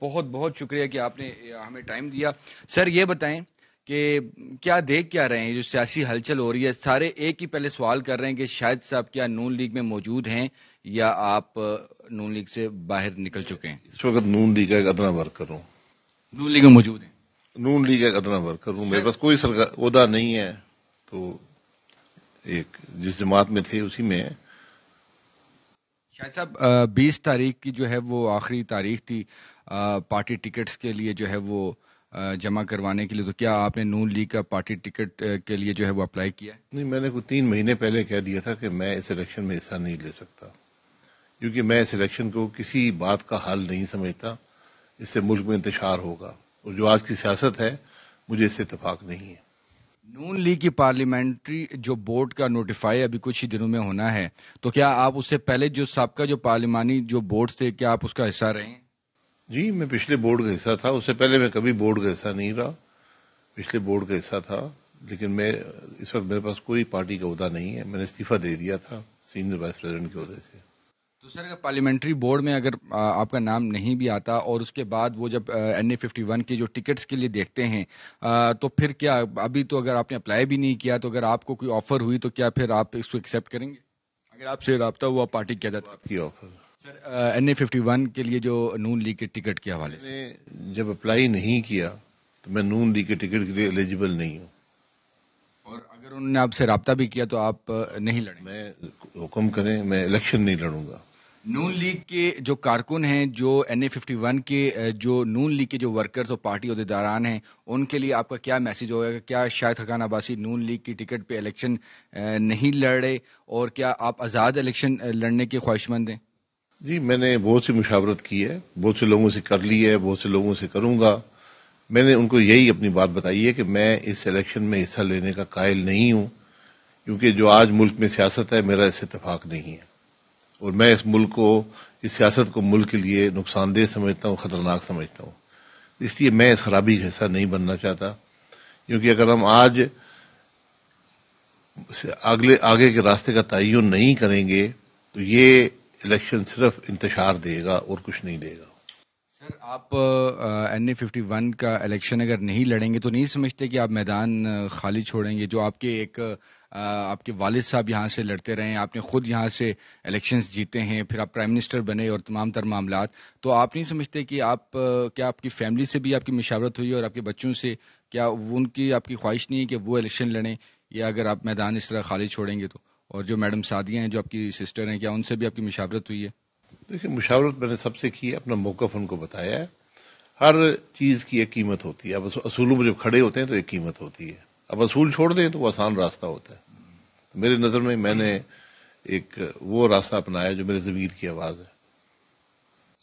بہت بہت شکریہ کہ آپ نے ہمیں ٹائم دیا. سر یہ بتائیں کہ کیا دیکھ کیا رہے ہیں جو سیاسی ہلچل ہو رہی ہے؟ سارے ایک ہی پہلے سوال کر رہے ہیں کہ شاہد صاحب کیا نون لیگ میں موجود ہیں یا آپ نون لیگ سے باہر نکل چکے ہیں؟ اس وقت نون لیگ کا ایک ادنا ورکر ہوں. نون لیگ میں موجود ہیں؟ نون لیگ کا ایک ادنا ورکر ہوں. میرے پاس کوئی عہدہ نہیں ہے، تو ایک جس جماعت میں تھے اسی میں. شاہد صاحب 20 تاریخ کی جو ہے وہ آخری تاریخ تھی پارٹی ٹکٹس کے لیے جو ہے وہ جمع کروانے کے لیے، تو کیا آپ نے نون لیگ کا پارٹی ٹکٹ کے لیے جو ہے وہ اپلائی کیا ہے؟ نہیں، میں نے کوئی 3 مہینے پہلے کہہ دیا تھا کہ میں اس الیکشن میں حصہ نہیں لے سکتا، کیونکہ میں اس الیکشن کو کسی بات کا حل نہیں سمجھتا. اس سے ملک میں انتشار ہوگا، اور جو آج کی سیاست ہے مجھے اس سے اتفاق نہیں ہے. نون لیگ کی پارلیمنٹری جو بورڈ کا نوٹیفائی ابھی کچھ ہی دنوں میں ہونا ہے، تو کیا آپ اس سے پہلے جو سابقہ جو پارلیمانی جو بورڈ تھے کیا آپ اس کا حصہ رہے ہیں؟ جی، میں پچھلے بورڈ کا حصہ تھا. اس سے پہلے میں کبھی بورڈ کا حصہ نہیں رہا. پچھلے بورڈ کا حصہ تھا، لیکن میں اس وقت میرے پاس کوئی پارٹی کا عہدہ نہیں ہے. میں نے استعفیٰ دے دیا تھا سینئر وائس پریزیڈنٹ کے عہدے سے. تو سر پارلیمنٹری بورڈ میں اگر آپ کا نام نہیں بھی آتا اور اس کے بعد وہ جب NA51 کے جو ٹکٹس کے لیے دیکھتے ہیں تو پھر کیا؟ ابھی تو اگر آپ نے اپلائی بھی نہیں کیا تو اگر آپ کو کوئی آفر ہوئی تو کیا پھر آپ اس کو ایکسیپٹ کریں گے اگر آپ سے رابطہ ہوا پارٹی کیا جاتا؟ بات کی آفر سر NA51 کے لیے جو نون لیگ کے ٹکٹ کے حوالے سے میں نے جب اپلائی نہیں کیا تو میں نون لیگ کے ٹکٹ کے لیے ایلیجیبل نہیں ہوں. اور اگر انہوں نے آپ سے رابطہ بھی کیا تو آپ نہیں لڑیں؟ میں حکم کریں، میں الیکشن نہیں لڑوں گا. نون لیگ کے جو کارکن ہیں جو NA51 کے جو نون لیگ کے جو ورکرز اور پارٹی عہدیداران ہیں ان کے لیے آپ کا کیا میسج ہوگا کہ کیا شاہد حقان عباسی نون لیگ کی ٹکٹ پہ الیکشن نہیں لڑے اور کیا آپ آزاد الیکشن لڑنے کے خواہش مند ہیں؟ جی، میں نے بہت سی مشاورت کی ہے، بہت سے لوگوں سے کر لی ہے، بہت سے لوگوں سے کروں گا. میں نے ان کو یہی اپنی بات بتائی ہے کہ میں اس الیکشن میں حصہ لینے کا قائل نہیں ہوں، کیونکہ جو آج ملک میں سیاست ہے میرا اس سے اتفاق نہیں ہے، اور میں اس ملک کو، اس سیاست کو ملک کے لیے نقصان دہ سمجھتا ہوں، خطرناک سمجھتا ہوں. اس لیے میں اس خرابی کا حصہ نہیں بننا چاہتا، کیونکہ اگر ہم آج آگے کے راستے کا تعین نہیں کریں گے تو یہ الیکشن صرف انتشار دے گا اور کچھ نہیں دے گا. سر آپ NA51 کا الیکشن اگر نہیں لڑیں گے تو نہیں سمجھتے کہ آپ میدان خالی چھوڑیں گے؟ جو آپ کے آپ کے والد صاحب یہاں سے لڑتے رہے ہیں، آپ نے خود یہاں سے الیکشنز جیتے ہیں، پھر آپ پرائم منسٹر بنے اور تمام تر معاملات، تو آپ نہیں سمجھتے کہ کیا آپ کی فیملی سے بھی آپ کی مشاورت ہوئی اور آپ کے بچوں سے کیا ان کی آپ کی خواہش نہیں ہے کہ وہ الیکشن لڑیں، یا اگر آپ میدان اس طرح خالی چھوڑیں گے تو؟ اور جو میڈم سعدیہ ہیں جو آپ کی سسٹر ہیں، کیا ان سے بھی آپ کی مشاورت ہوئی ہے؟ دیکھیں، مشاورت میں نے سب سے کی ہے، اپنا موقف ان کو بتایا ہے. ہر چیز کی ایک قیمت ہوتی ہے. اب اصولوں میں جب کھڑے ہوتے ہیں تو ایک قیمت ہوتی ہے. اب اصول چھوڑ دیں تو وہ آسان راستہ ہوتا ہے. میرے نظر میں نے ایک وہ راستہ اپنایا جو میرے ضمیر کی آواز ہے.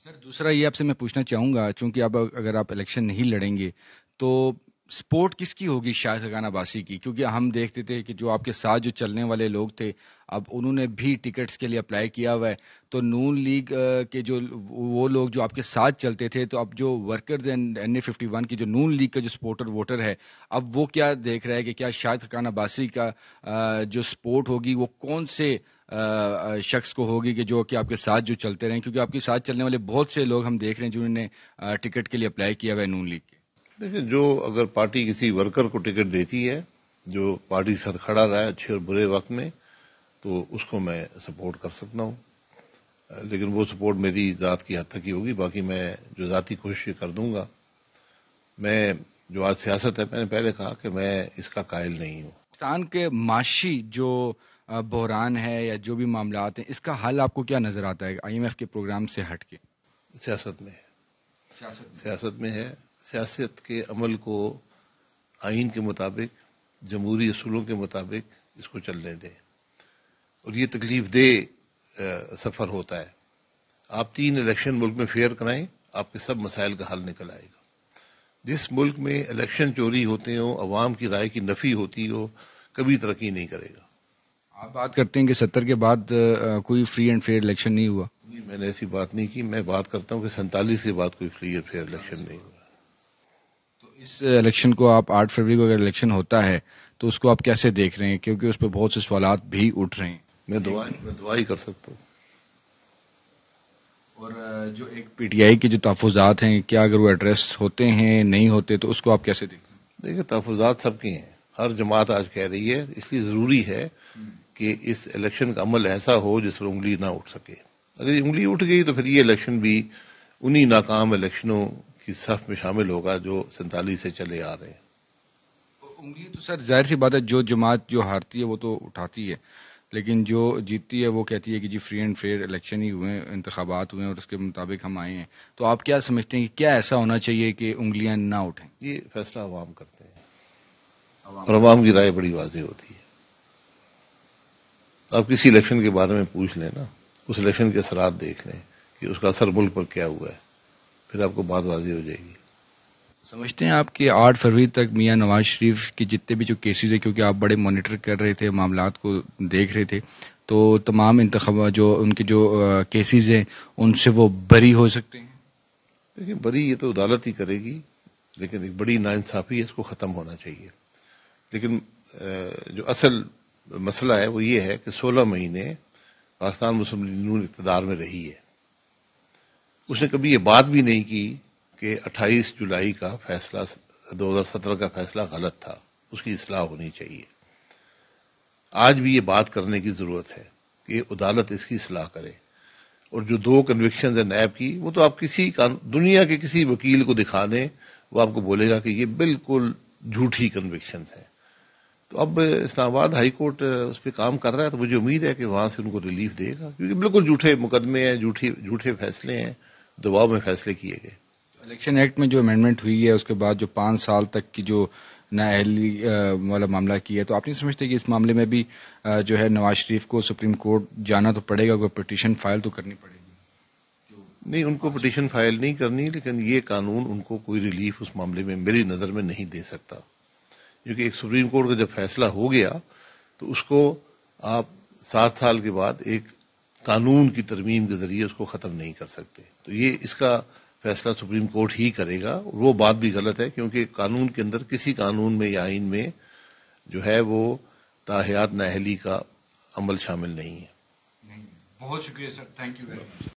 سر دوسرا یہ آپ سے میں پوچھنا چاہوں گا، چونکہ اب اگر آپ الیکشن نہیں لڑیں گے تو سپورٹ کس کی ہوگی شاہد حقان عباسی کی؟ کیونکہ ہم دیکھتے تھے کہ جو آپ کے ساتھ جو چلنے والے لوگ تھے اب انہوں نے بھی ٹکٹس کے لیے اپلائی کیا ہوا ہے، تو نون لیگ کے جو وہ لوگ جو آپ کے ساتھ چلتے تھے، تو اب جو ورکرز ہیں NA51 کی جو نون لیگ کا جو سپورٹر ووٹر ہے، اب وہ کیا دیکھ رہا ہے کہ کیا شاہد حقان عباسی کا جو سپورٹ ہوگی وہ کون سے شخص کو ہوگی کہ جو کہ آپ کے ساتھ جو چلتے رہیں؟ کیونکہ آپ کے ساتھ چلنے والے بہت سے لوگ ہم دیکھ رہے ہیں جنہوں نے ٹکٹ کے لیے اپلائی کیا ہوا ہے نون لیگ کے. دیکھیں، جو اگر پارٹی کسی ورکر کو ٹکٹ دیتی ہے جو پارٹی کے ساتھ کھڑا رہا ہے اچھے اور برے وقت میں، تو اس کو میں سپورٹ کر سکتا ہوں. لیکن وہ سپورٹ میری ذات کی حد تک ہی ہوگی، باقی میں جو ذاتی کوشش کر دوں گا. میں جو آج سیاست ہے، میں نے پہلے کہا کہ میں اس کا قائل نہیں ہوں. پاکستان کے معاشی جو بحران ہے یا جو بھی معاملات ہیں، اس کا حل آپ کو کیا نظر آتا ہے IMF کے پروگرام سے ہٹ کے؟ سیاست میں ہے. سیاست کے عمل کو آئین کے مطابق، جمہوری اصولوں کے مطابق اس کو چلنے دیں. اور یہ تکلیف دہ سفر ہوتا ہے. آپ 3 الیکشن ملک میں فیئر کرائیں، آپ کے سب مسائل کا حل نکل آئے گا. جس ملک میں الیکشن چوری ہوتے ہوں، عوام کی رائے کی نفی ہوتی ہو، کبھی ترقی نہیں کرے گا. آپ بات کرتے ہیں کہ 70 کے بعد کوئی فری اینڈ فیئر الیکشن نہیں ہوا. نہیں، میں نے ایسی بات نہیں کی. میں بات کرتا ہوں کہ 47 کے بعد کوئی فری اینڈ فیئر الیکشن نہیں ہوا. تو اس الیکشن کو آپ 8 فروری کو اگر الیکشن ہوتا ہے تو اس کو آپ کیسے دیکھ رہے ہیں؟ کیونکہ اس پہ بہت سے سوالات بھی اٹھ رہے ہیں. میں دعا ہی کر سکتا ہوں. اور جو ایک پی ٹی آئی کے جو تحفظات ہیں، کیا اگر وہ ایڈریس ہوتے ہیں نہیں ہوتے تو اس کو آپ کیسے دیکھتے ہیں؟ دیکھیں، تحفظات سب کے ہیں، ہر جماعت آج کہہ رہی ہے، اس لیے ضروری ہے کہ اس الیکشن کا عمل ایسا ہو جس پر انگلی نہ اٹھ سکے. اگر انگلی اٹھ گئی تو پھر یہ الیکشن بھی انہی ناکام الیکشنوں کی صف میں شامل ہوگا جو 47 سے چلے آ رہے ہیں. انگلی تو سر ظاہر سی بات ہے، جو جماعت جو ہارتی ہے وہ تو اٹھاتی ہے، لیکن جو جیتتی ہے وہ کہتی ہے کہ جی فری اینڈ فیئر الیکشن ہی ہوئے، انتخابات ہوئے اور اس کے مطابق ہم آئے ہیں. تو آپ کیا سمجھتے ہیں کہ کیا ایسا ہونا چاہیے کہ انگلیاں نہ اٹھیں؟ یہ فیصلہ عوام کرتے ہیں اور عوام کی رائے بڑی واضح ہوتی ہے. آپ کسی الیکشن کے بارے میں پوچھ لیں نا، اس الیکشن کے اثرات دیکھ لیں کہ اس کا اثر ملک پر کیا ہوا ہے، پھر آپ کو بات واضح ہو جائے گی. سمجھتے ہیں آپ کہ 8 فروری تک میاں نواز شریف کے جتنے بھی جو کیسز ہیں، کیونکہ آپ بڑے مانیٹر کر رہے تھے، معاملات کو دیکھ رہے تھے، تو تمام انتخابات جو ان کے جو کیسز ہیں ان سے وہ بری ہو سکتے ہیں؟ دیکھیں، بری یہ تو عدالت ہی کرے گی، لیکن ایک بڑی ناانصافی ہے، اس کو ختم ہونا چاہیے. لیکن جو اصل مسئلہ ہے وہ یہ ہے کہ 16 مہینے پاکستان مسلم لیگ نون اقتدار میں رہی ہے. اس نے کبھی یہ بات بھی نہیں کی کہ 28 جولائی کا فیصلہ 2017 کا فیصلہ غلط تھا، اس کی اصلاح ہونی چاہیے. آج بھی یہ بات کرنے کی ضرورت ہے کہ عدالت اس کی اصلاح کرے. اور جو 2 کنوکشنز ہیں نیب کی، وہ تو آپ دنیا کے کسی وکیل کو دکھا دیں، وہ آپ کو بولے گا کہ یہ بالکل جھوٹی کنوکشنز ہیں. تو اب اسلام آباد ہائی کورٹ اس پہ کام کر رہا ہے، تو مجھے امید ہے کہ وہاں سے ان کو ریلیف دے گا، کیونکہ بالکل جھوٹے مقدمے ہیں، جھوٹے فیصلے ہیں، دباؤ میں فیصلے کیے گئے. الیکشن ایکٹ میں جو امینڈمنٹ ہوئی ہے اس کے بعد جو 5 سال تک کی جو نااہلی والا معاملہ کیا ہے، تو آپ نہیں سمجھتے کہ اس معاملے میں بھی جو ہے نواز شریف کو سپریم کورٹ جانا تو پڑے گا، کوئی پٹیشن فائل تو کرنی پڑے گی؟ نہیں، ان کو پٹیشن فائل نہیں کرنی، لیکن یہ قانون ان کو کوئی ریلیف اس معاملے میں میری نظر میں نہیں دے سکتا، کیونکہ ایک سپریم کورٹ کا جب فیصلہ ہو گیا تو اس کو آپ 7 سال کے بعد ایک قانون کی ترمیم کے ذریعے اس کو ختم نہیں کر سکتے. تو یہ اس کا فیصلہ سپریم کورٹ ہی کرے گا، اور وہ بات بھی غلط ہے، کیونکہ قانون کے اندر کسی قانون میں یا آئین میں جو ہے وہ تاحیات نااہلی کا عمل شامل نہیں ہے. بہت شکریہ سر، تھینک یو ویری مچ.